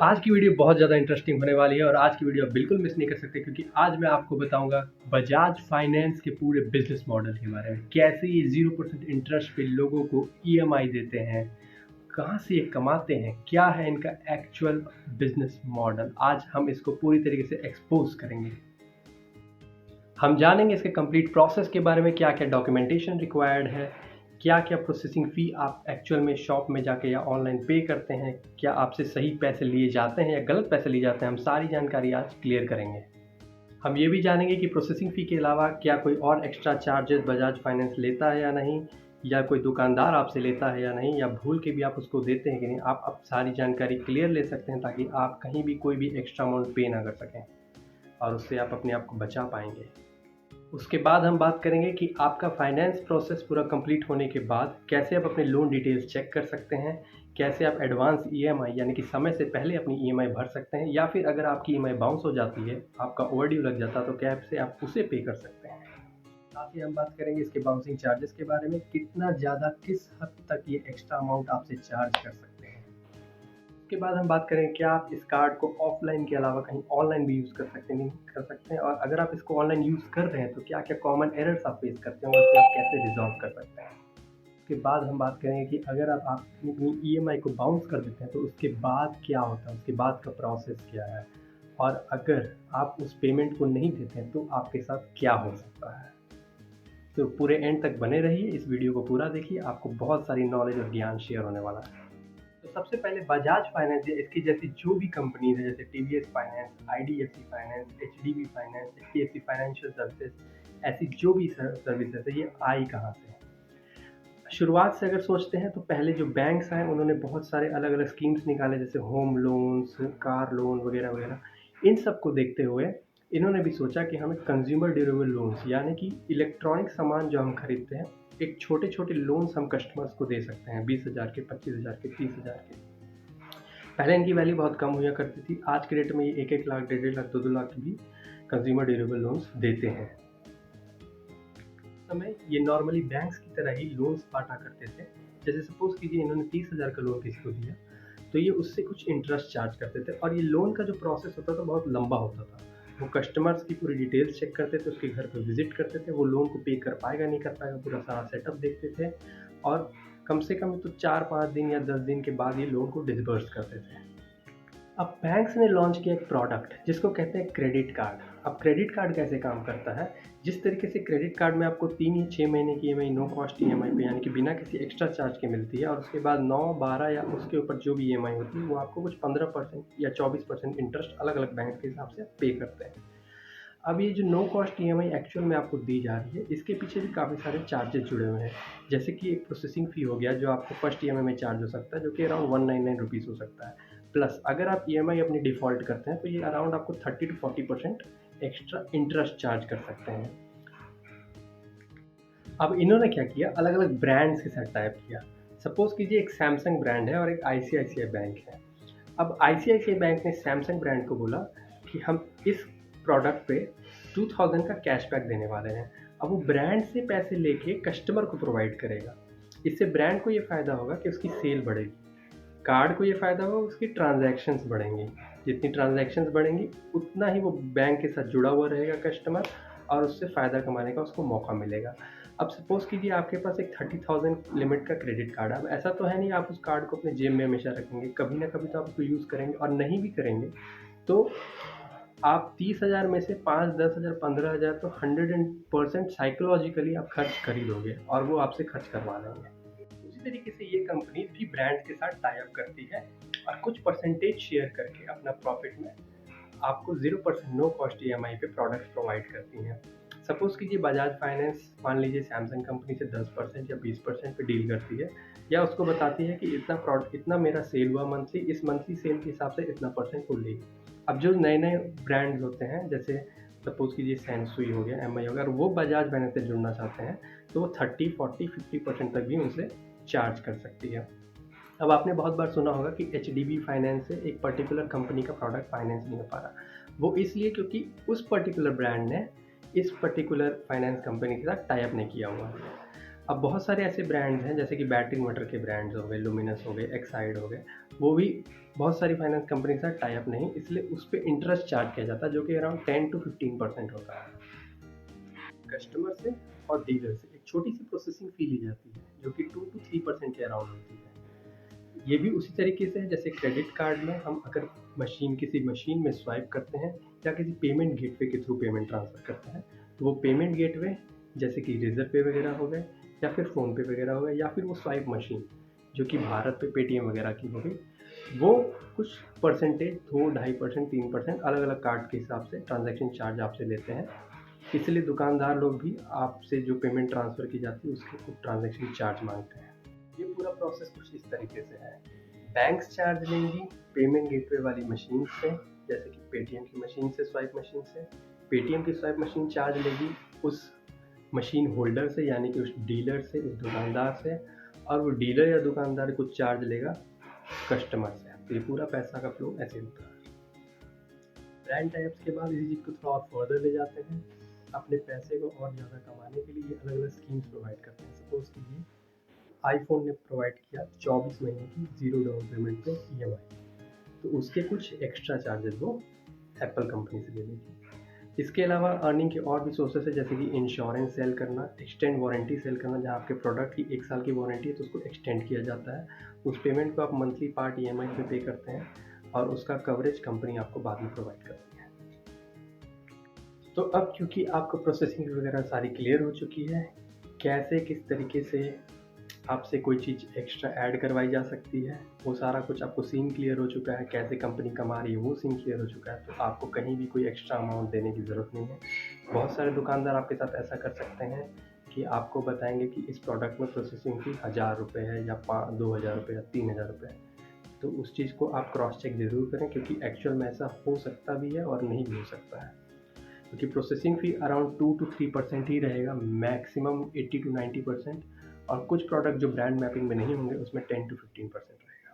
आज की वीडियो बहुत ज़्यादा इंटरेस्टिंग होने वाली है और आज की वीडियो आप बिल्कुल मिस नहीं कर सकते क्योंकि आज मैं आपको बताऊंगा बजाज फाइनेंस के पूरे बिजनेस मॉडल के बारे में। कैसे ये 0% इंटरेस्ट पे लोगों को ईएमआई देते हैं, कहाँ से ये कमाते हैं, क्या है इनका एक्चुअल बिजनेस मॉडल। आज हम इसको पूरी तरीके से एक्सपोज करेंगे। हम जानेंगे इसके कंप्लीट प्रोसेस के बारे में, क्या क्या डॉक्यूमेंटेशन रिक्वायर्ड है, क्या क्या प्रोसेसिंग फ़ी आप एक्चुअल में शॉप में जाके या ऑनलाइन पे करते हैं, क्या आपसे सही पैसे लिए जाते हैं या गलत पैसे लिए जाते हैं। हम सारी जानकारी आज क्लियर करेंगे। हम ये भी जानेंगे कि प्रोसेसिंग फ़ी के अलावा क्या कोई और एक्स्ट्रा चार्जेस बजाज फाइनेंस लेता है या नहीं, या कोई दुकानदार आपसे लेता है या नहीं, या भूल के भी आप उसको देते हैं कि नहीं। आप अब सारी जानकारी क्लियर ले सकते हैं ताकि आप कहीं भी कोई भी एक्स्ट्रा अमाउंट पे ना कर सकें और उससे आप अपने आप को बचा पाएंगे। उसके बाद हम बात करेंगे कि आपका फाइनेंस प्रोसेस पूरा कंप्लीट होने के बाद कैसे आप अपने लोन डिटेल्स चेक कर सकते हैं, कैसे आप एडवांस ईएमआई यानी कि समय से पहले अपनी ईएमआई भर सकते हैं, या फिर अगर आपकी ईएमआई बाउंस हो जाती है, आपका ओवरड्यू लग जाता है, तो कैसे आप उसे पे कर सकते हैं। साथ ही हम बात करेंगे इसके बाउंसिंग चार्जेस के बारे में, कितना ज़्यादा किस हद तक ये एक्स्ट्रा अमाउंट आपसे चार्ज कर सकते हैं। उसके बाद हम बात करें क्या आप इस कार्ड को ऑफलाइन के अलावा कहीं ऑनलाइन भी यूज़ कर सकते हैं, नहीं कर सकते हैं, और अगर आप इसको ऑनलाइन यूज़ कर रहे हैं तो क्या क्या कॉमन एरर्स आप फेस करते हैं और उससे आप कैसे रिजॉल्व कर सकते हैं। उसके बाद हम बात करेंगे कि अगर आप अपनी ईएमआई को बाउंस कर देते हैं तो उसके बाद क्या होता है, उसके बाद का प्रोसेस क्या है, और अगर आप उस पेमेंट को नहीं देते हैं तो आपके साथ क्या हो सकता है। तो पूरे एंड तक बने रहिए, इस वीडियो को पूरा देखिए, आपको बहुत सारी नॉलेज और ज्ञान शेयर होने वाला है। तो सबसे पहले बजाज फाइनेंस या इसकी जैसी जो भी कंपनीज है, जैसे TVS finance, IDFC finance, HDB finance, HDFC financial services, ऐसी जो भी सर्विसेज है, ये आई कहाँ से है। शुरुआत से अगर सोचते हैं तो पहले जो बैंक्स आए उन्होंने बहुत सारे अलग अलग स्कीम्स निकाले, जैसे होम लोन्स, कार लोन वगैरह वगैरह। इन सब को देखते हुए इन्होंने भी सोचा कि हमें कंज्यूमर ड्यूरेबल लोन्स यानी कि इलेक्ट्रॉनिक सामान जो हम खरीदते हैं, एक छोटे छोटे लोन्स हम कस्टमर्स को दे सकते हैं, 20,000 के, 25,000 के, 30,000 के। पहले इनकी वैल्यू बहुत कम हुआ करती थी, आज के डेट में ये 1-1 लाख, 1.5 लाख, 2-2 लाख की भी कंज्यूमर ड्यूरेबल लोन्स देते हैं। समय ये नॉर्मली बैंक्स की तरह ही लोन्स बांटा करते थे। जैसे सपोज कीजिए इन्होंने 30,000 का लोन किसी को दिया, तो ये उससे कुछ इंटरेस्ट चार्ज करते थे, और ये लोन का जो प्रोसेस होता था बहुत लंबा होता था। वो कस्टमर्स की पूरी डिटेल्स चेक करते थे, उसके घर पर विजिट करते थे, वो लोन को पे कर पाएगा नहीं कर पाएगा, पूरा सारा सेटअप देखते थे, और कम से कम तो 4-5 दिन या 10 दिन के बाद ये लोन को डिसबर्स करते थे। अब बैंक्स ने लॉन्च किया एक प्रोडक्ट जिसको कहते हैं क्रेडिट कार्ड। अब क्रेडिट कार्ड कैसे काम करता है, जिस तरीके से क्रेडिट कार्ड में आपको 3 या 6 महीने की ईएमआई नो कॉस्ट ईएमआई पे यानी कि बिना किसी एक्स्ट्रा चार्ज के मिलती है, और उसके बाद 9, 12 या उसके ऊपर जो भी ईएमआई होती है वो आपको कुछ 15% या 24% इंटरेस्ट अलग अलग बैंक के हिसाब से पे करते हैं। अब ये जो नो कॉस्ट ईएमआई एक्चुअल में आपको दी जा रही है, इसके पीछे भी काफ़ी सारे चार्जेस जुड़े हुए हैं। जैसे कि एक प्रोसेसिंग फ़ी हो गया जो आपको फर्स्ट ईएमआई में चार्ज हो सकता है, जो कि अराउंड 199 रुपीज़ हो सकता है। प्लस अगर आप ईएमआई अपनी डिफ़ॉल्ट करते हैं तो ये अराउंड आपको 30 टू 40% एक्स्ट्रा इंटरेस्ट चार्ज कर सकते हैं। अब इन्होंने क्या किया, अलग अलग ब्रांड्स के साथ टाइप किया। सपोज कीजिए एक सैमसंग ब्रांड है और एक आईसीआईसीआई बैंक है। अब आईसीआईसीआई बैंक ने सैमसंग ब्रांड को बोला कि हम इस प्रोडक्ट पे 2000 का कैशबैक देने वाले हैं। अब वो ब्रांड से पैसे लेके कस्टमर को प्रोवाइड करेगा। इससे ब्रांड को ये फ़ायदा होगा कि उसकी सेल बढ़ेगी, कार्ड को ये फ़ायदा होगा उसकी ट्रांजैक्शंस बढ़ेंगी। जितनी ट्रांजैक्शंस बढ़ेंगी उतना ही वो बैंक के साथ जुड़ा हुआ रहेगा कस्टमर, और उससे फ़ायदा कमाने का उसको मौका मिलेगा। अब सपोज़ कीजिए आपके पास एक 30,000 लिमिट का क्रेडिट कार्ड है। अब ऐसा तो है नहीं आप उस कार्ड को अपने जेब में हमेशा रखेंगे, कभी ना कभी तो आप उसको यूज़ करेंगे, और नहीं भी करेंगे तो आप 30,000 में से 5, 10,000, 15,000 तो 100% साइकोलॉजिकली आप खर्च कर ही दोगे, और वो आपसे खर्च करवा लेंगे। उसी तरीके से ये कंपनी भी ब्रांड के साथ टाई अप करती है और कुछ परसेंटेज शेयर करके अपना प्रॉफिट में आपको 0% नो कॉस्ट ईएमआई पे प्रोडक्ट्स प्रोवाइड करती हैं। सपोज कीजिए बजाज फाइनेंस मान लीजिए सैमसंग कंपनी से 10% या 20% पे डील करती है, या उसको बताती है कि इतना प्रोडक्ट, इतना मेरा सेल हुआ मंथली, इस मंथली सेल के हिसाब से इतना परसेंट वो लेगी। अब जो नए नए ब्रांड्स होते हैं, जैसे सपोज कीजिए सैनसुई हो गया, एमआई हो गया, अगर वो बजाज फाइनेंस से जुड़ना चाहते हैं तो वो 30, 40, 50% तक भी उनसे चार्ज कर सकती है। अब आपने बहुत बार सुना होगा कि एचडीबी फाइनेंस से एक पर्टिकुलर कंपनी का प्रोडक्ट फाइनेंस नहीं हो पा रहा। वो इसलिए क्योंकि उस पर्टिकुलर ब्रांड ने इस पर्टिकुलर फाइनेंस कंपनी के साथ टाई अप नहीं किया हुआ है। अब बहुत सारे ऐसे ब्रांड्स हैं जैसे कि बैटरी इन्वर्टर के ब्रांड्स हो गए, लुमिनस हो गए, एक्साइड हो गए, वो भी बहुत सारी फाइनेंस कंपनी के साथ टाई अप नहीं, इसलिए उस पे इंटरेस्ट चार्ज किया जाता है जो कि अराउंड 10 to 15% होता है कस्टमर से और डीलर से। एक छोटी सी प्रोसेसिंग फी ली जाती है जो कि 2 to 3% के अराउंड होती है। ये भी उसी तरीके से है जैसे क्रेडिट कार्ड में हम अगर किसी मशीन में स्वाइप करते हैं या किसी पेमेंट गेटवे के थ्रू पेमेंट ट्रांसफ़र करते हैं, तो वो पेमेंट गेटवे जैसे कि रेज़र पे वगैरह हो गए या फिर फ़ोन पे वगैरह हो गए या फिर वो स्वाइप मशीन जो कि भारत पे पेटीएम वगैरह की हो गई, वो कुछ परसेंटेज 2-2.5%, 3% अलग अलग कार्ड के हिसाब से ट्रांजैक्शन चार्ज आपसे लेते हैं। इसलिए दुकानदार लोग भी आपसे जो पेमेंट ट्रांसफ़र की जाती है उसके कुछ ट्रांजैक्शन चार्ज मांगते हैं। ये पूरा प्रोसेस कुछ इस तरीके से है। बैंक्स चार्ज लेंगी पेमेंट गेटवे वाली मशीन से, जैसे कि पेटीएम की मशीन से, स्वाइप मशीन से। पेटीएम की स्वाइप मशीन चार्ज लेगी उस मशीन होल्डर से, यानी कि उस डीलर से, उस दुकानदार से, और वो डीलर या दुकानदार कुछ चार्ज लेगा कस्टमर से। तो ये पूरा पैसा का फ्लो ऐसे होता है। ब्रांड टाइप्स के बाद इसी चीज़ को थोड़ा और फर्दर ले जाते हैं। अपने पैसे को और ज़्यादा कमाने के लिए ये अलग अलग स्कीम्स प्रोवाइड करते हैं। सपोज कीजिए आईफोन ने प्रोवाइड किया 24 महीने की ज़ीरो डाउन पेमेंट पे ईएमआई, तो उसके कुछ एक्स्ट्रा चार्जेस वो एप्पल कंपनी से ले लेगी। इसके अलावा अर्निंग के और भी सोर्सेस है जैसे कि इंश्योरेंस सेल करना, एक्सटेंड वारंटी सेल करना, जहाँ आपके प्रोडक्ट की 1 साल की वारंटी है तो उसको एक्सटेंड किया जाता है। उस पेमेंट को आप मंथली पार्ट ईएमआई पे पे करते हैं और उसका कवरेज कंपनी आपको बाद में प्रोवाइड करती है। तो अब क्योंकि आपको प्रोसेसिंग वगैरह सारी क्लियर हो चुकी है, कैसे किस तरीके से आपसे कोई चीज़ एक्स्ट्रा ऐड करवाई जा सकती है, वो सारा कुछ आपको सीन क्लियर हो चुका है, कैसे कंपनी कमा रही है वो सीन क्लियर हो चुका है, तो आपको कहीं भी कोई एक्स्ट्रा अमाउंट देने की ज़रूरत नहीं है। बहुत सारे दुकानदार आपके साथ ऐसा कर सकते हैं कि आपको बताएंगे कि इस प्रोडक्ट में प्रोसेसिंग फ़ी 1000 रुपये है या 2000 रुपये या 3000 रुपये है, तो उस चीज़ को आप क्रॉस चेक ज़रूर करें क्योंकि एक्चुअल में ऐसा हो सकता भी है और नहीं भी हो सकता है। क्योंकि प्रोसेसिंग फ़ी अराउंड 2 to 3% ही रहेगा, मैक्सिमम 80 to 90%, और कुछ प्रोडक्ट जो ब्रांड मैपिंग में नहीं होंगे उसमें 10 to 15% रहेगा।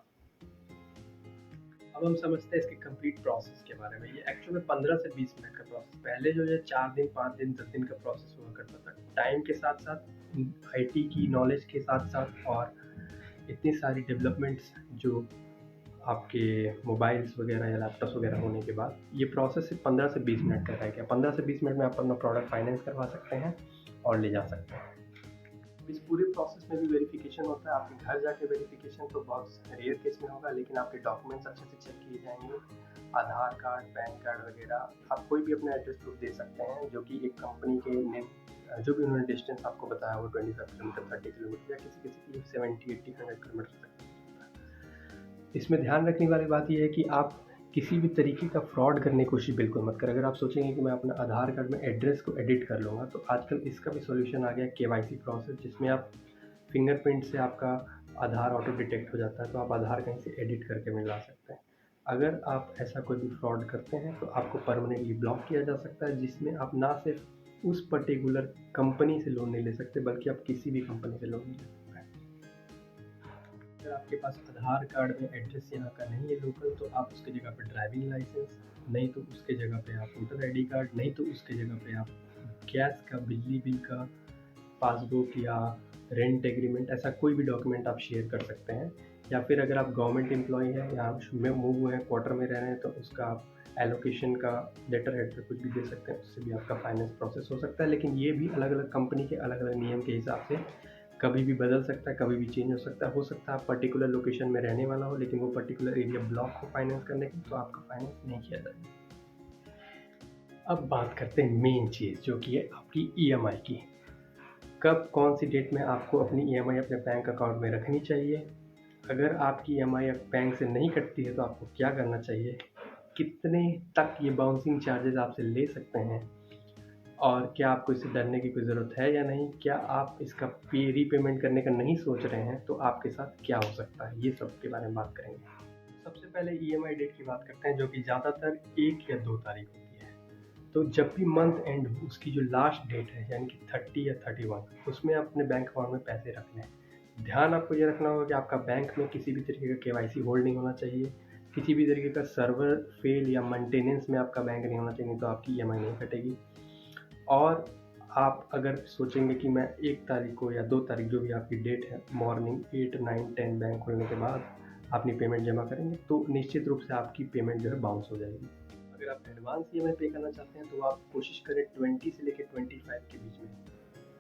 अब हम समझते हैं इसके कंप्लीट प्रोसेस के बारे में। ये एक्चुअल में 15 से 20 मिनट का प्रोसेस, पहले जो है 4 दिन, 5 दिन, 10 दिन का प्रोसेस हुआ करता था। टाइम के साथ साथ आईटी की नॉलेज के साथ साथ और इतनी सारी डेवलपमेंट्स जो आपके मोबाइल्स वगैरह या लैपटॉप्स वगैरह होने के बाद ये प्रोसेस सिर्फ 15 से 20 मिनट का रह गया। 15 से 20 मिनट में आप अपना प्रोडक्ट फाइनेंस करवा सकते हैं और ले जा सकते हैं। इस पूरे प्रोसेस में भी वेरिफिकेशन होता है। आपके घर जाके वेरिफिकेशन तो बहुत रेयर केस में होगा, लेकिन आपके डॉक्यूमेंट्स अच्छे से चेक किए जाएंगे। आधार कार्ड, पैन कार्ड वगैरह, आप कोई भी अपना एड्रेस प्रूफ दे सकते हैं जो कि एक कंपनी के ने जो भी उन्होंने डिस्टेंस आपको बताया वो 25 किलोमीटर, 30 किलोमीटर या किसी किसी के लिए 70, 80, 100 किलोमीटर तक। इसमें ध्यान रखने वाली बात यह है कि आप किसी भी तरीके का फ्रॉड करने की कोशिश बिल्कुल मत करें। अगर आप सोचेंगे कि मैं अपना आधार कार्ड में एड्रेस को एडिट कर लूँगा, तो आजकल इसका भी सॉल्यूशन आ गया केवाईसी प्रोसेस, जिसमें आप फिंगरप्रिंट से आपका आधार ऑटो डिटेक्ट हो जाता है, तो आप आधार कहीं से एडिट करके मिला सकते हैं। अगर आप ऐसा कोई भी फ्रॉड करते हैं तो आपको परमानेंटली ब्लॉक किया जा सकता है, जिसमें आप ना सिर्फ उस पर्टिकुलर कंपनी से लोन नहीं ले सकते बल्कि आप किसी भी कंपनी से लोन नहीं ले सकते। अगर आपके पास आधार कार्ड में एड्रेस यहाँ का नहीं है लोकल, तो आप उसकी जगह पे ड्राइविंग लाइसेंस, नहीं तो उसके जगह पे आप वोटर आईडी कार्ड, नहीं तो उसके जगह पे आप गैस का, बिजली बिल का, पासबुक या रेंट एग्रीमेंट, ऐसा कोई भी डॉक्यूमेंट आप शेयर कर सकते हैं। या फिर अगर आप गवर्नमेंट एम्प्लॉई हैं या में मूव हुए हैं, क्वार्टर में रह रहे हैं, तो उसका आप एलोकेशन का लेटर हेड पे कुछ भी दे सकते हैं, उससे भी आपका फाइनेंस प्रोसेस हो सकता है। लेकिन ये भी अलग अलग कंपनी के अलग अलग नियम के हिसाब से कभी भी बदल सकता है, कभी भी चेंज हो सकता है। हो सकता है आप पर्टिकुलर लोकेशन में रहने वाला हो लेकिन वो पर्टिकुलर एरिया ब्लॉक हो फाइनेंस करने की, तो आपका फाइनेंस नहीं किया जाएगा। अब बात करते हैं मेन चीज़ जो कि है आपकी ईएमआई की। कब कौन सी डेट में आपको अपनी ईएमआई अपने बैंक अकाउंट में रखनी चाहिए, अगर आपकी ईएमआई बैंक से नहीं कटती है तो आपको क्या करना चाहिए, कितने तक ये बाउंसिंग चार्जेस आपसे ले सकते हैं, और क्या आपको इससे डरने की कोई ज़रूरत है या नहीं, क्या आप इसका रीपेमेंट करने का नहीं सोच रहे हैं तो आपके साथ क्या हो सकता है, ये सब के बारे में बात करेंगे। सबसे पहले ईएमआई डेट की बात करते हैं जो कि ज़्यादातर 1 या 2 तारीख होती है। तो जब भी मंथ एंड हो उसकी जो लास्ट डेट है यानी कि 30 या 31, उसमें आप अपने बैंक अकाउंट में पैसे रख लें। ध्यान आपको ये रखना होगा कि आपका बैंक में किसी भी तरीके का केवाईसी होल्ड नहीं होना चाहिए, किसी भी तरीके का सर्वर फेल या मेंटेनेंस में आपका बैंक नहीं होना चाहिए, नहीं तो आपकी ईएमआई नहीं कटेगी। और आप अगर सोचेंगे कि मैं 1 तारीख को या 2 तारीख जो भी आपकी डेट है मॉर्निंग 8, 9, 10 बैंक खुलने के बाद अपनी पेमेंट जमा करेंगे तो निश्चित रूप से आपकी पेमेंट जो है बाउंस हो जाएगी। अगर आप एडवांस ईएमआई पे करना चाहते हैं तो आप कोशिश करें 20 से लेकर 25 के बीच में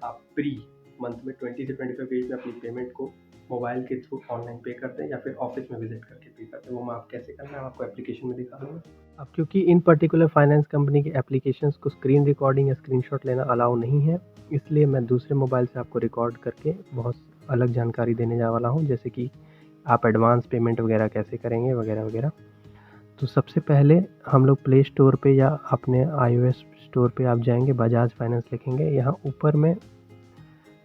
आप प्री मंथ में 20 से 25 के बीच में अपनी पेमेंट को मोबाइल के थ्रू ऑनलाइन पे करते हैं या फिर ऑफिस में विजिट करके पे करते हैं। वो मैं आप कैसे करना है आपको एप्लीकेशन में दिखा दूँगा। अब क्योंकि इन पर्टिकुलर फाइनेंस कंपनी के एप्लीकेशंस को स्क्रीन रिकॉर्डिंग या स्क्रीनशॉट लेना अलाउ नहीं है, इसलिए मैं दूसरे मोबाइल से आपको रिकॉर्ड करके बहुत अलग जानकारी देने जा वाला हूँ, जैसे कि आप एडवांस पेमेंट वगैरह कैसे करेंगे वगैरह वगैरह। तो सबसे पहले हम लोग प्ले स्टोर पे या अपने iOS स्टोर पे आप जाएंगे, बजाज फाइनेंस लिखेंगे। यहाँ ऊपर में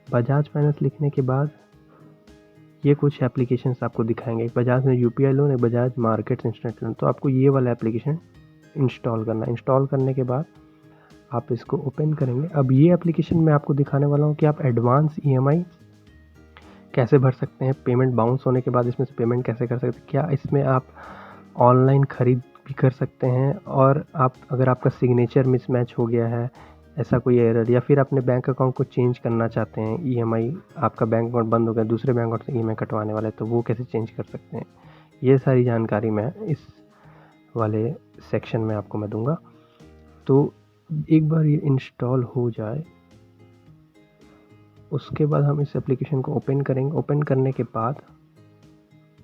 बजाज फाइनेंस लिखने के बाद ये कुछ एप्लीकेशंस आपको दिखाएंगे। एक बजाज में यूपीआई लोन, एक बजाज मार्केट्स इंस्टेंट लोन। तो आपको ये वाला एप्लीकेशन इंस्टॉल करना है। इंस्टॉल करने के बाद आप इसको ओपन करेंगे। अब ये एप्लीकेशन मैं आपको दिखाने वाला हूँ कि आप एडवांस ईएमआई कैसे भर सकते हैं, पेमेंट बाउंस होने के बाद इसमें से पेमेंट कैसे कर सकते हैं, क्या इसमें आप ऑनलाइन ख़रीद भी कर सकते हैं, और आप अगर आपका सिग्नेचर मिसमैच हो गया है, ऐसा कोई एरर, या फिर अपने बैंक अकाउंट को चेंज करना चाहते हैं, ईएमआई आपका बैंक अकाउंट बंद हो गया, दूसरे बैंक अकाउंट से ईएमआई कटवाने वाले, तो वो कैसे चेंज कर सकते हैं, ये सारी जानकारी मैं इस वाले सेक्शन में आपको मैं दूंगा। तो एक बार ये इंस्टॉल हो जाए उसके बाद हम इस एप्लीकेशन को ओपन करेंगे। ओपन करने के बाद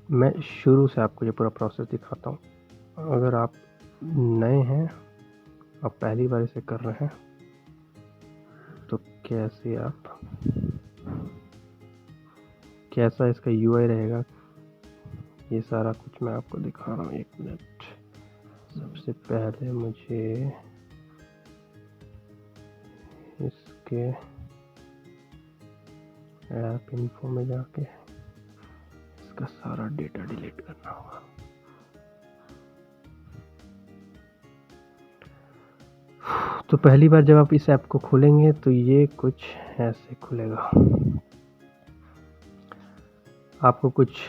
मैं शुरू से आपको ये पूरा प्रोसेस दिखाता हूँ। अगर आप नए हैं, आप पहली बार इसे कर रहे हैं, तो कैसा इसका यूआई रहेगा, ये सारा कुछ मैं आपको दिखा रहा हूँ। 1 मिनट। सबसे पहले मुझे इसके ऐप इन्फो में जाके इसका सारा डेटा डिलीट करना होगा। तो पहली बार जब आप इस ऐप को खोलेंगे तो ये कुछ ऐसे खुलेगा। आपको कुछ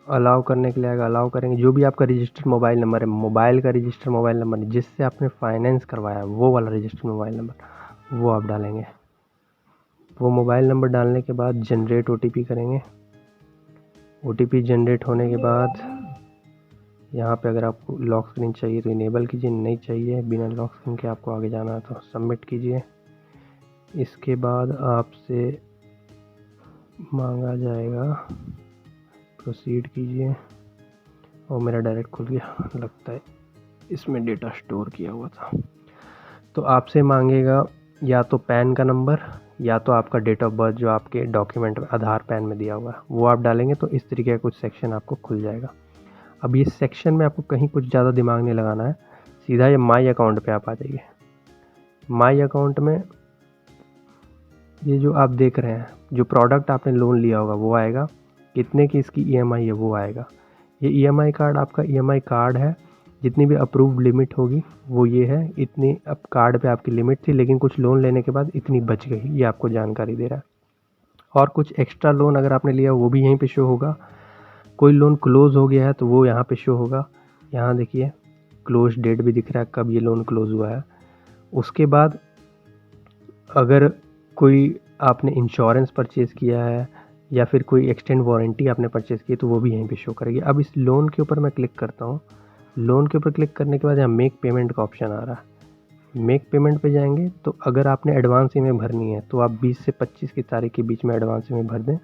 अलाउ करने के लिए आएगा, अलाउ करेंगे। जो भी आपका रजिस्टर्ड मोबाइल नंबर है, मोबाइल का रजिस्टर्ड मोबाइल नंबर जिससे आपने फाइनेंस करवाया, वो वाला रजिस्टर्ड मोबाइल नंबर वो आप डालेंगे। वो मोबाइल नंबर डालने के बाद जनरेट ओटीपी करेंगे। ओटीपी जनरेट होने के बाद यहाँ पे अगर आपको लॉक स्क्रीन चाहिए तो इनेबल कीजिए, नहीं चाहिए बिना लॉक स्क्रीन के आपको आगे जाना है तो सबमिट कीजिए। इसके बाद आपसे मांगा जाएगा प्रोसीड कीजिए, और मेरा डायरेक्ट खुल गया, लगता है इसमें डेटा स्टोर किया हुआ था। तो आपसे मांगेगा या तो पैन का नंबर या तो आपका डेट ऑफ बर्थ जो आपके डॉक्यूमेंट में आधार पैन में दिया हुआ है, वो आप डालेंगे तो इस तरीके का कुछ सेक्शन आपको खुल जाएगा। अब ये सेक्शन में आपको कहीं कुछ ज़्यादा दिमाग नहीं लगाना है, सीधा ये माई अकाउंट पे आप आ जाइए। माई अकाउंट में ये जो आप देख रहे हैं, जो प्रोडक्ट आपने लोन लिया होगा वो आएगा, कितने की इसकी ईएमआई है वो आएगा। ये ईएमआई कार्ड आपका ईएमआई कार्ड है, जितनी भी अप्रूव्ड लिमिट होगी वो ये है। इतनी अब कार्ड पे आपकी लिमिट थी, लेकिन कुछ लोन लेने के बाद इतनी बच गई, ये आपको जानकारी दे रहा है। और कुछ एक्स्ट्रा लोन अगर आपने लिया वो भी यहीं पे शो होगा। कोई लोन क्लोज़ हो गया है तो वो यहाँ पे शो होगा। यहाँ देखिए क्लोज डेट भी दिख रहा है, कब ये लोन क्लोज़ हुआ है। उसके बाद अगर कोई आपने इंश्योरेंस परचेज़ किया है या फिर कोई एक्सटेंड वारंटी आपने परचेज़ की है तो वो भी यहीं पे शो करेगी। अब इस लोन के ऊपर मैं क्लिक करता हूँ। लोन के ऊपर क्लिक करने के बाद यहाँ मेक पेमेंट का ऑप्शन आ रहा है। मेक पेमेंट पे जाएंगे तो अगर आपने एडवांस ईएमआई भरनी है तो आप 20 से 25 की तारीख के बीच में एडवांस ईएमआई भर दें,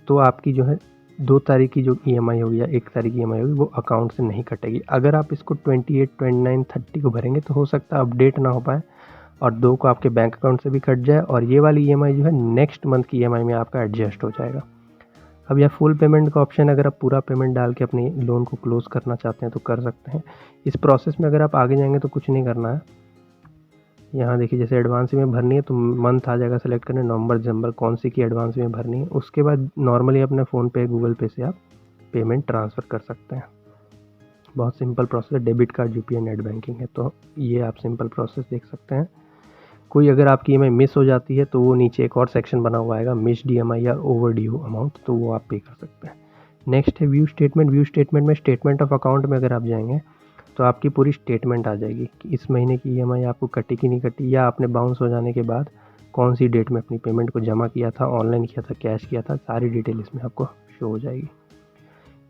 तो आपकी जो है 2 तारीख की जो ईएमआई होगी या 1 तारीख की ईएमआई होगी वो अकाउंट से नहीं कटेगी। अगर आप इसको 28, 29, 30 को भरेंगे तो हो सकता है अपडेट ना हो पाए और 2 को आपके बैंक अकाउंट से भी कट जाए, और ये वाली ईएमआई जो है नेक्स्ट मंथ की ईएमआई में आपका एडजस्ट हो जाएगा। अब यह फुल पेमेंट का ऑप्शन, अगर आप पूरा पेमेंट डाल के अपनी लोन को क्लोज़ करना चाहते हैं तो कर सकते हैं। इस प्रोसेस में अगर आप आगे जाएंगे तो कुछ नहीं करना है। यहाँ देखिए जैसे एडवांस में भरनी है तो मंथ आ जाएगा, सेलेक्ट करना नवंबर दिसंबर कौन सी की एडवांस में भरनी है। उसके बाद नॉर्मली अपने फ़ोनपे गूगल पे से आप पेमेंट ट्रांसफ़र कर सकते हैं। बहुत सिंपल प्रोसेस है। Debit card, UPI, net banking है, तो ये आप सिंपल प्रोसेस देख सकते हैं। कोई अगर आपकी ईएमआई मिस हो जाती है तो वो नीचे एक और सेक्शन बना हुआ आएगा, मिस्ड ईएमआई या ओवर ड्यू अमाउंट, तो वो आप पे कर सकते हैं। नेक्स्ट है व्यू स्टेटमेंट। व्यू स्टेटमेंट में स्टेटमेंट ऑफ अकाउंट में अगर आप जाएंगे तो आपकी पूरी स्टेटमेंट आ जाएगी कि इस महीने की ईएमआई आपको कटी कि नहीं कटी, या आपने बाउंस हो जाने के बाद कौन सी डेट में अपनी पेमेंट को जमा किया था, ऑनलाइन किया था, कैश किया था, सारी डिटेल इसमें आपको शो हो जाएगी।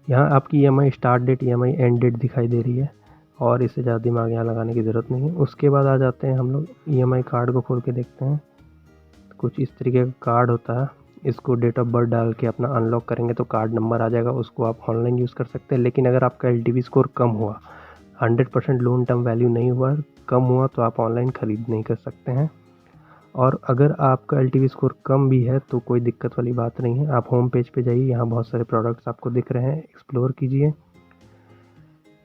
यहाँ आपकी EMI start date, EMI end date दिखाई दे रही है और इससे ज़्यादा दिमाग यहाँ लगाने की ज़रूरत नहीं है। उसके बाद आ जाते हैं हम लोग EMI कार्ड को खोल के देखते हैं। कुछ इस तरीके का कार्ड होता है, इसको डेट ऑफ बर्थ डाल के अपना अनलॉक करेंगे तो कार्ड नंबर आ जाएगा, उसको आप ऑनलाइन यूज़ कर सकते हैं। लेकिन अगर आपका LTV स्कोर कम हुआ, 100% लोन टर्म वैल्यू नहीं हुआ, कम हुआ, तो आप ऑनलाइन ख़रीद नहीं कर सकते हैं। और अगर आपका LTV स्कोर कम भी है तो कोई दिक्कत वाली बात नहीं है। आप होम पेज पे जाइए, यहाँ बहुत सारे प्रोडक्ट्स आपको दिख रहे हैं, एक्सप्लोर कीजिए।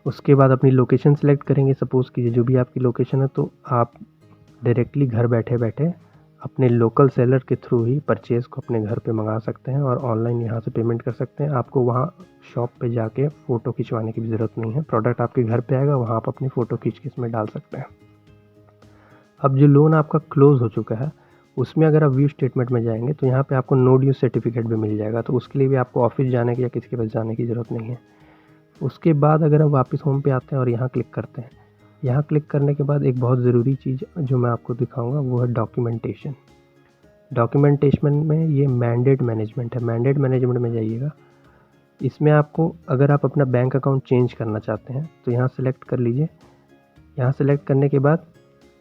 उसके बाद अपनी लोकेशन सेलेक्ट करेंगे। सपोज़ कीजिए जो भी आपकी लोकेशन है, तो आप डायरेक्टली घर बैठे बैठे अपने लोकल सेलर के थ्रू ही परचेज़ को अपने घर पे मंगा सकते हैं और ऑनलाइन यहाँ से पेमेंट कर सकते हैं। आपको वहाँ शॉप पे जाके फ़ोटो खिंचवाने की भी ज़रूरत नहीं है। प्रोडक्ट आपके घर पे आएगा, वहाँ आप अपनी फ़ोटो खींच के इसमें डाल सकते हैं। अब जो लोन आपका क्लोज़ हो चुका है, उसमें अगर आप व्यू स्टेटमेंट में जाएंगे तो यहाँ पे आपको नो ड्यू सर्टिफिकेट भी मिल जाएगा। तो उसके लिए भी आपको ऑफिस जाने की या किसी के पास जाने की ज़रूरत नहीं है। उसके बाद अगर आप वापस होम पे आते हैं और यहाँ क्लिक करते हैं, यहाँ क्लिक करने के बाद एक बहुत ज़रूरी चीज़ जो मैं आपको दिखाऊंगा वो है डॉक्यूमेंटेशन। डॉक्यूमेंटेशन में ये मैंडेट मैनेजमेंट है। मैंडेट मैनेजमेंट में जाइएगा। इसमें आपको, अगर आप अपना बैंक अकाउंट चेंज करना चाहते हैं तो यहाँ सेलेक्ट कर लीजिए। यहाँ सेलेक्ट करने के बाद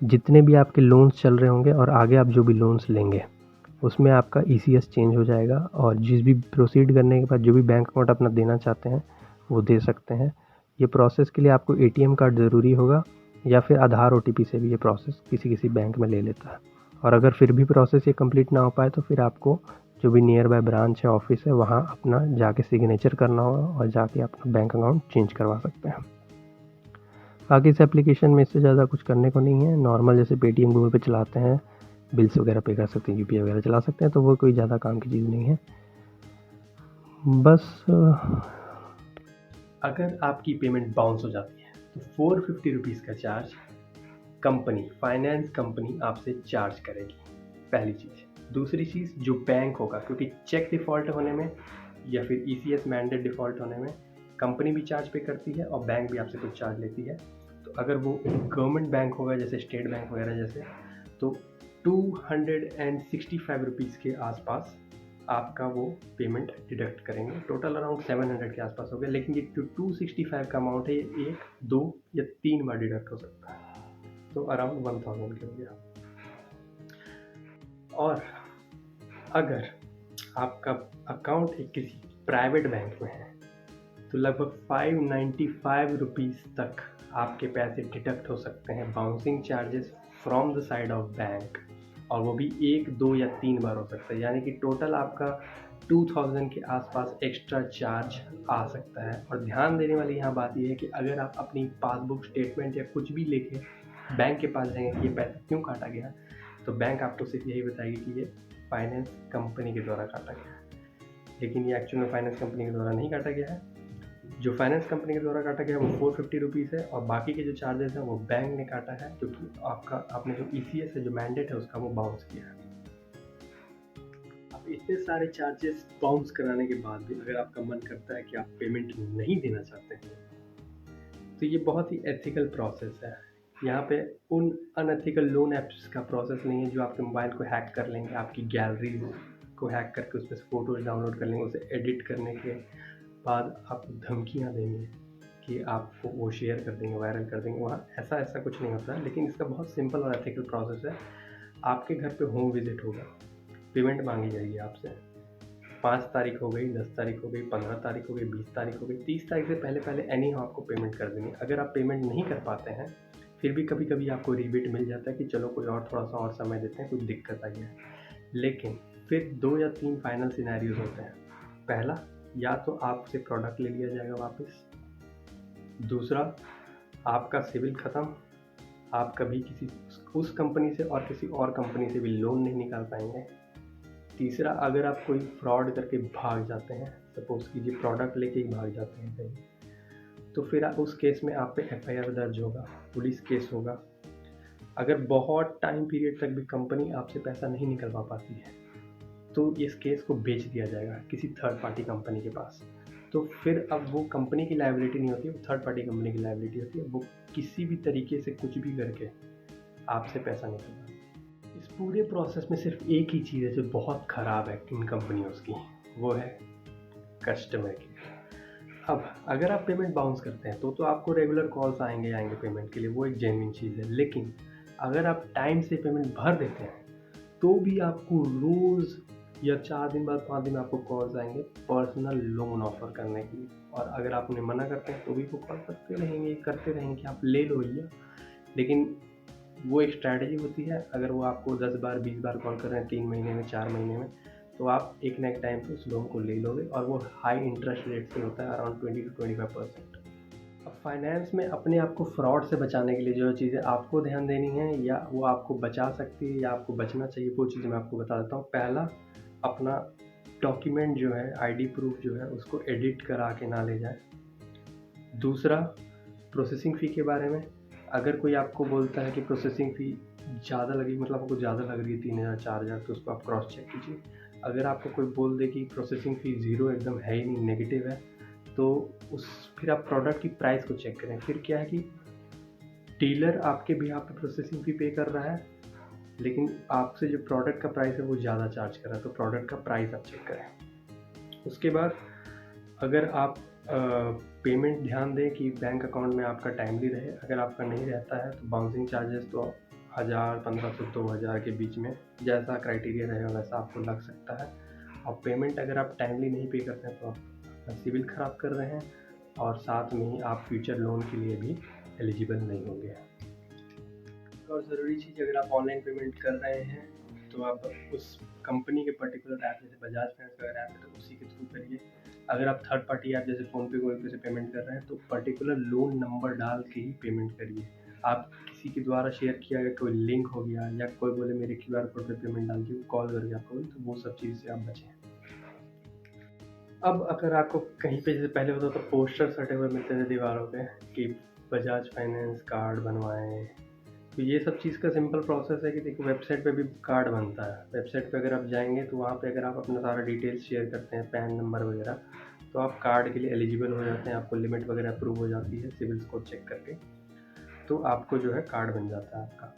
जितने भी आपके लोन्स चल रहे होंगे और आगे आप जो भी लोन्स लेंगे उसमें आपका ECS चेंज हो जाएगा और जिस भी प्रोसीड करने के बाद जो भी बैंक अकाउंट अपना देना चाहते हैं वो दे सकते हैं। ये प्रोसेस के लिए आपको ATM कार्ड ज़रूरी होगा या फिर आधार OTP से भी ये प्रोसेस किसी किसी बैंक में ले लेता है। और अगर फिर भी प्रोसेस ये कंप्लीट ना हो पाए तो फिर आपको जो भी नियर बाय ब्रांच है, ऑफिस है, वहाँ अपना जाके सिग्नेचर करना होगा और जाके अपना बैंक अकाउंट चेंज करवा सकते हैं। बाकी इस एप्लीकेशन में इससे ज़्यादा कुछ करने को नहीं है। नॉर्मल जैसे पेटीएम, गूगल पे चलाते हैं, बिल्स वगैरह पे कर सकते हैं, UPI वगैरह चला सकते हैं, तो वो कोई ज़्यादा काम की चीज़ नहीं है। बस अगर आपकी पेमेंट बाउंस हो जाती है तो 450 रुपीज़ का चार्ज फाइनेंस कंपनी आपसे चार्ज करेगी, पहली चीज़। दूसरी चीज़, जो बैंक होगा, क्योंकि चेक डिफ़ॉल्ट होने में या फिर ECS मैंडेट डिफ़ॉल्ट होने में कंपनी भी चार्ज पे करती है और बैंक भी आपसे कुछ चार्ज लेती है। तो अगर वो गवर्नमेंट बैंक होगा जैसे स्टेट बैंक वगैरह जैसे, तो 265 रुपीज़ के आसपास आपका वो पेमेंट डिडक्ट करेंगे। टोटल अराउंड 700 के आसपास हो गया। लेकिन ये जो 265 का अमाउंट है ये 1, 2 या 3 बार डिडक्ट हो सकता है, तो अराउंड 1000 के हो गया। और अगर आपका अकाउंट एक किसी प्राइवेट बैंक में है तो लगभग 595 रुपीज़ तक आपके पैसे डिडक्ट हो सकते हैं, bouncing charges from the side of bank, और वो भी 1, 2 या 3 बार हो सकता है। यानी कि टोटल आपका 2000 के आसपास एक्स्ट्रा चार्ज आ सकता है। और ध्यान देने वाली यहाँ बात यह है कि अगर आप अपनी पासबुक स्टेटमेंट या कुछ भी लेके बैंक के पास जाएंगे कि ये पैसा क्यों काटा गया, तो बैंक आपको सिर्फ यही बताएगी कि ये फाइनेंस कंपनी के द्वारा काटा गया है। लेकिन ये एक्चुअल में फाइनेंस कंपनी के द्वारा नहीं काटा गया है। जो फाइनेंस कंपनी के द्वारा काटा गया है वो 450 रुपीज़ है और बाकी के जो चार्जेस हैं वो बैंक ने काटा है, क्योंकि आपने जो ECS है, जो मैंडेट है, उसका वो बाउंस किया है। अब इतने सारे चार्जेस बाउंस कराने के बाद भी अगर आपका मन करता है कि आप पेमेंट नहीं देना चाहते हैं, तो ये बहुत ही एथिकल प्रोसेस है। यहाँ पे उन अनएथिकल लोन ऐप्स का प्रोसेस नहीं है जो आपके मोबाइल को हैक कर लेंगे, आपकी गैलरी को हैक करके उसमें से फ़ोटोज़ डाउनलोड कर लेंगे, उसे एडिट करने के बाद आपको धमकियाँ देंगे कि आपको वो शेयर कर देंगे, वायरल कर देंगे। वहाँ ऐसा कुछ नहीं होता है। लेकिन इसका बहुत सिंपल और एथिकल प्रोसेस है। आपके घर पे होम विजिट होगा, पेमेंट मांगी जाएगी आपसे। 5 तारीख हो गई, 10 तारीख हो गई, 15 तारीख हो गई, 20 तारीख हो गई, 30 तारीख से पहले एनी हाउ आपको पेमेंट कर देंगे। अगर आप पेमेंट नहीं कर पाते हैं, फिर भी कभी कभी आपको रिबेट मिल जाता है कि चलो कोई और थोड़ा सा और समय देते हैं, कुछ दिक्कत आई है। लेकिन फिर 2 या 3 फाइनल सिनेरियोज होते हैं। पहला, या तो आपसे प्रोडक्ट ले लिया जाएगा वापस। दूसरा, आपका सिविल ख़त्म, आप कभी किसी उस कंपनी से और किसी और कंपनी से भी लोन नहीं निकाल पाएंगे। तीसरा, अगर आप कोई फ्रॉड करके भाग जाते हैं, सपोज़ कीजिए प्रोडक्ट लेके ही भाग जाते हैं कहीं, तो फिर उस केस में आप पे FIR दर्ज होगा, पुलिस केस होगा। अगर बहुत टाइम पीरियड तक भी कंपनी आपसे पैसा नहीं निकलवा पाती है तो इस केस को बेच दिया जाएगा किसी थर्ड पार्टी कंपनी के पास। तो फिर अब वो कंपनी की लायबिलिटी नहीं होती, वो थर्ड पार्टी कंपनी की लायबिलिटी होती है। वो किसी भी तरीके से कुछ भी करके आपसे पैसा निकलवा। इस पूरे प्रोसेस में सिर्फ एक ही चीज़ है जो बहुत ख़राब है इन कंपनियों की, वो है कस्टमर केयर। अब अगर आप पेमेंट बाउंस करते हैं तो आपको रेगुलर कॉल्स आएंगे पेमेंट के लिए, वो एक जेन्युइन चीज़ है। लेकिन अगर आप टाइम से पेमेंट भर देते हैं तो भी आपको रोज़ या 4 दिन बाद 5 दिन आपको कॉल्स आएंगे पर्सनल लोन ऑफ़र करने के लिए, और अगर आप उन्हें मना करते हैं तो भी वो कॉल करते रहेंगे कि आप ले लो भैया। लेकिन वो एक स्ट्रैटेजी होती है, अगर वो आपको 10 बार 20 बार कॉल कर रहे हैं 3 महीने में 4 महीने में, तो आप एक ना एक टाइम पे उस लोन को ले लोगे, और वो हाई इंटरेस्ट रेट से होता है, अराउंड 20 to 25%। अब फाइनेंस में अपने आप को फ्रॉड से बचाने के लिए जो चीज़ें आपको ध्यान देनी है या वो आपको बचा सकती है या आपको बचना चाहिए, वो चीज़ मैं आपको बता देता हूँ। पहला, अपना डॉक्यूमेंट जो है, आईडी प्रूफ जो है, उसको एडिट करा के ना ले जाए। दूसरा, प्रोसेसिंग फ़ी के बारे में, अगर कोई आपको बोलता है कि प्रोसेसिंग फ़ी ज़्यादा लगेगी, मतलब आपको ज़्यादा लग रही है 3000 4000, तो उसको आप क्रॉस चेक कीजिए। अगर आपको कोई बोल दे कि प्रोसेसिंग फ़ी ज़ीरो एकदम है ही नहीं, नेगेटिव है, तो फिर आप प्रोडक्ट की प्राइस को चेक करें। फिर क्या है कि डीलर आपके बिहाफ पे प्रोसेसिंग फ़ी पे कर रहा है, लेकिन आपसे जो प्रोडक्ट का प्राइस है वो ज़्यादा चार्ज कर रहा है, तो प्रोडक्ट का प्राइस आप चेक करें। उसके बाद अगर आप पेमेंट ध्यान दें कि बैंक अकाउंट में आपका टाइमली रहे। अगर आपका नहीं रहता है तो बाउंसिंग चार्जेस तो 1000 1500 2000 के बीच में जैसा क्राइटेरिया रहेगा वैसा आपको लग सकता है। और पेमेंट अगर आप टाइमली नहीं पे करते हैं तो आप अपना सिविल ख़राब कर रहे हैं, और साथ में ही आप फ्यूचर लोन के लिए भी एलिजिबल नहीं होंगे। और ज़रूरी चीज़, अगर आप ऑनलाइन पेमेंट कर रहे हैं तो आप उस कंपनी के पर्टिकुलर ऐप, जैसे बजाज फाइनेंस का अगर ऐप है तो उसी के थ्रू करिए। अगर आप थर्ड पार्टी ऐप जैसे फ़ोनपे गूगल पे से पेमेंट कर रहे हैं तो पर्टिकुलर लोन नंबर डाल के ही पेमेंट करिए। आप किसी के द्वारा शेयर किया गया कोई लिंक हो गया या कोई बोले मेरे QR कोड पे पेमेंट डाल दीजिए, कॉल करके आपको बोले, तो वो सब चीज़ से आप बचें। अब अगर आपको कहीं पे जैसे पहले होता तो पोस्टर सटे हुए मिलते थे दीवारों पे कि बजाज फाइनेंस कार्ड बनवाएं, तो ये सब चीज़ का सिंपल प्रोसेस है कि देखो वेबसाइट पे भी कार्ड बनता है। वेबसाइट पे अगर आप जाएंगे तो वहाँ पे अगर आप अपना सारा डिटेल्स शेयर करते हैं, पैन नंबर वगैरह, तो आप कार्ड के लिए एलिजिबल हो जाते हैं। आपको लिमिट वगैरह अप्रूव हो जाती है सिविल स्कोर चेक करके, तो आपको जो है कार्ड बन जाता है आपका।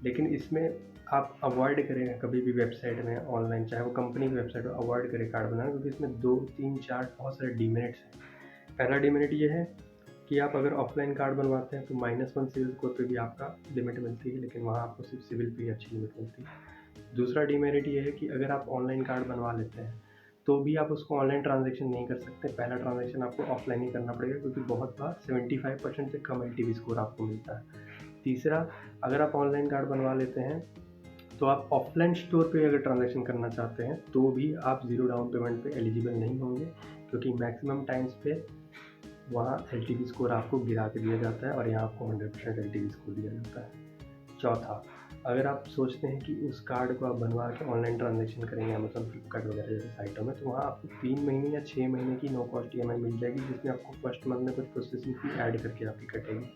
लेकिन इसमें आप अवॉइड करें कभी भी वेबसाइट में ऑनलाइन, चाहे वो कंपनी की वेबसाइट हो, अवॉइड करें कार्ड बनाना, क्योंकि इसमें 2 3 4 बहुत सारे डिमेरिट्स हैं। पहला डिमेरिट ये है कि आप अगर ऑफलाइन कार्ड बनवाते हैं तो -1 सिविल स्कोर पे भी आपका लिमिट मिलती है, लेकिन वहाँ आपको सिर्फ सिविल पे ही अच्छी लिमिट मिलती है। दूसरा डिमेरिट ये है कि अगर आप ऑनलाइन कार्ड बनवा लेते हैं तो भी आप उसको ऑनलाइन ट्रांजैक्शन नहीं कर सकते। पहला ट्रांजैक्शन आपको ऑफलाइन ही करना पड़ेगा, क्योंकि बहुत बार 75% से कम LTV स्कोर आपको मिलता है। तीसरा, अगर आप ऑनलाइन कार्ड बनवा लेते हैं तो आप ऑफलाइन स्टोर पे अगर ट्रांजैक्शन करना चाहते हैं तो भी आप ज़ीरो डाउन पेमेंट पे एलिजिबल नहीं होंगे, क्योंकि मैक्सिमम टाइम्स पे वहाँ LTV स्कोर आपको गिरा के दिया जाता है और यहाँ आपको 100% LTV स्कोर दिया जाता है। चौथा, अगर आप सोचते हैं कि उस कार्ड को आप बनवा के ऑनलाइन ट्रांजैक्शन करेंगे अमेज़न, फ्लिपकार्ट वगैरह जैसे साइटों में, तो वहाँ आपको 3 महीने या 6 महीने की नो कॉस्ट EMI मिल जाएगी, जिसमें आपको फर्स्ट मंथ में कुछ प्रोसेसिंग फ़ी ऐड करके आपकी कटेगी।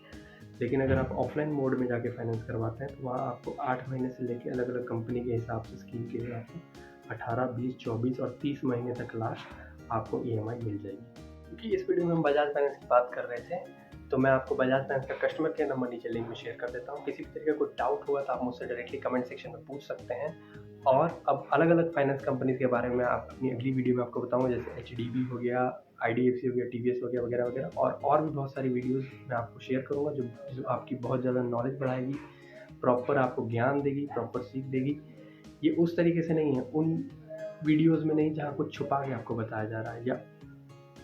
लेकिन अगर आप ऑफलाइन मोड में जाके फाइनेंस करवाते हैं तो वहाँ आपको 8 महीने से लेके अलग-अलग कंपनी के हिसाब से, स्कीम के हिसाब से 18, 20, 24 और 30 महीने तक लास्ट आपको EMI मिल जाएगी। क्योंकि इस वीडियो में हम बजाज फाइनेंस की बात कर रहे थे, तो मैं आपको बजाज फाइनेंस का कस्टमर केयर नंबर नीचे लिंक में शेयर कर देता हूँ। किसी भी तरीके का कोई डाउट हुआ तो आप मुझसे डायरेक्टली कमेंट सेक्शन में पूछ सकते हैं। और अब अलग-अलग फाइनेंस कंपनीज़ के बारे में आप अपनी अगली वीडियो में आपको बताऊँगा, जैसे HDB हो गया, IDFC हो गया, TVS हो गया वगैरह वगैरह, और भी बहुत सारी वीडियोज़ मैं आपको शेयर करूँगा जो आपकी बहुत ज़्यादा नॉलेज बढ़ाएगी, प्रॉपर आपको ज्ञान देगी, प्रॉपर सीख देगी। ये उस तरीके से नहीं है, उन वीडियोज़ में नहीं जहाँ कुछ छुपा के आपको बताया जा रहा है, या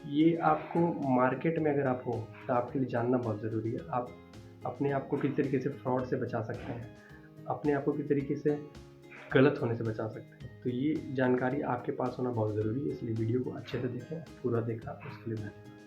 ये आपको मार्केट में अगर आप हो तो आपके लिए जानना बहुत ज़रूरी है। आप अपने आप को किस तरीके से फ्रॉड से बचा सकते हैं, अपने आप को किस तरीके से गलत होने से बचा सकते हैं, तो ये जानकारी आपके पास होना बहुत ज़रूरी है। इसलिए वीडियो को अच्छे से देखें, पूरा देखा उसके लिए धन्यवाद।